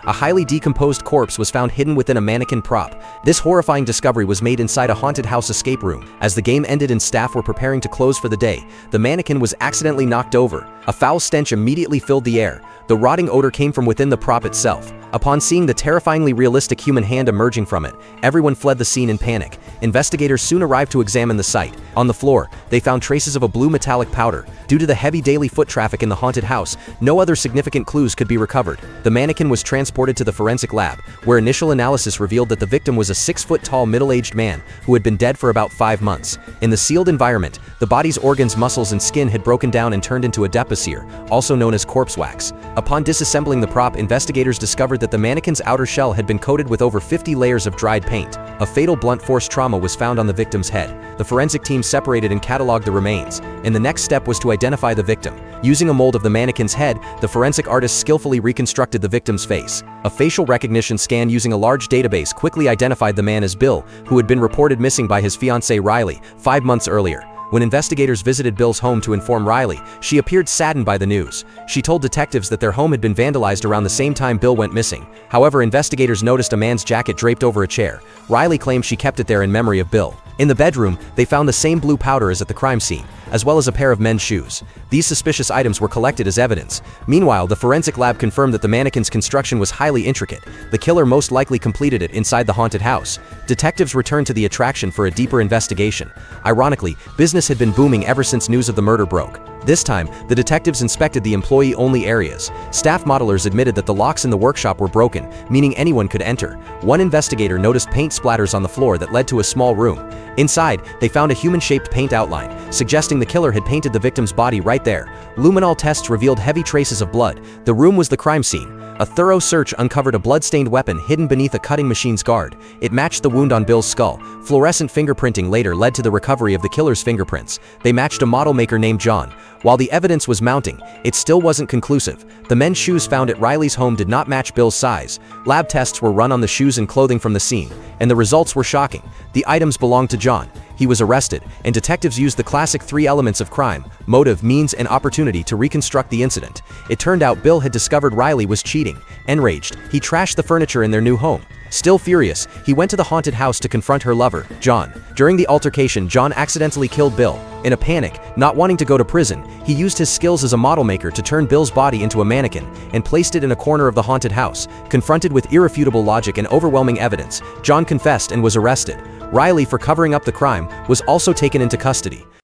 A highly decomposed corpse was found hidden within a mannequin prop. This horrifying discovery was made inside a haunted house escape room. As the game ended and staff were preparing to close for the day, the mannequin was accidentally knocked over. A foul stench immediately filled the air. The rotting odor came from within the prop itself. Upon seeing the terrifyingly realistic human hand emerging from it, everyone fled the scene in panic. Investigators soon arrived to examine the site. On the floor, they found traces of a blue metallic powder. Due to the heavy daily foot traffic in the haunted house, no other significant clues could be recovered. The mannequin was transported to the forensic lab, where initial analysis revealed that the victim was a 6-foot-tall middle-aged man who had been dead for about 5 months. In the sealed environment, the body's organs, muscles, and skin had broken down and turned into adipocere, also known as corpse wax. Upon disassembling the prop, investigators discovered that the mannequin's outer shell had been coated with over 50 layers of dried paint. A fatal blunt force trauma was found on the victim's head. The forensic team separated and cataloged the remains, and the next step was to identify the victim. Using a mold of the mannequin's head, the forensic artist skillfully reconstructed the victim's face. A facial recognition scan using a large database quickly identified the man as Bill, who had been reported missing by his fiancée Riley 5 months earlier. When investigators visited Bill's home to inform Riley, she appeared saddened by the news. She told detectives that their home had been vandalized around the same time Bill went missing. However, investigators noticed a man's jacket draped over a chair. Riley claimed she kept it there in memory of Bill. In the bedroom, they found the same blue powder as at the crime scene, as well as a pair of men's shoes. These suspicious items were collected as evidence. Meanwhile, the forensic lab confirmed that the mannequin's construction was highly intricate. The killer most likely completed it inside the haunted house. Detectives returned to the attraction for a deeper investigation. Ironically, business had been booming ever since news of the murder broke. This time, the detectives inspected the employee-only areas. Staff modelers admitted that the locks in the workshop were broken, meaning anyone could enter. One investigator noticed paint splatters on the floor that led to a small room. Inside, they found a human-shaped paint outline, suggesting the killer had painted the victim's body right there. Luminol tests revealed heavy traces of blood. The room was the crime scene. A thorough search uncovered a blood-stained weapon hidden beneath a cutting machine's guard. It matched the wound on Bill's skull. Fluorescent fingerprinting later led to the recovery of the killer's fingerprints. They matched a model maker named John. While the evidence was mounting, it still wasn't conclusive. The men's shoes found at Riley's home did not match Bill's size. Lab tests were run on the shoes and clothing from the scene, and the results were shocking. The items belonged to John. He was arrested, and detectives used the classic 3 elements of crime: motive, means, and opportunity to reconstruct the incident. It turned out Bill had discovered Riley was cheating. Enraged, he trashed the furniture in their new home. Still furious, he went to the haunted house to confront her lover, John. During the altercation, John accidentally killed Bill. In a panic, not wanting to go to prison, he used his skills as a model maker to turn Bill's body into a mannequin and placed it in a corner of the haunted house. Confronted with irrefutable logic and overwhelming evidence, John confessed and was arrested. Riley, for covering up the crime, was also taken into custody.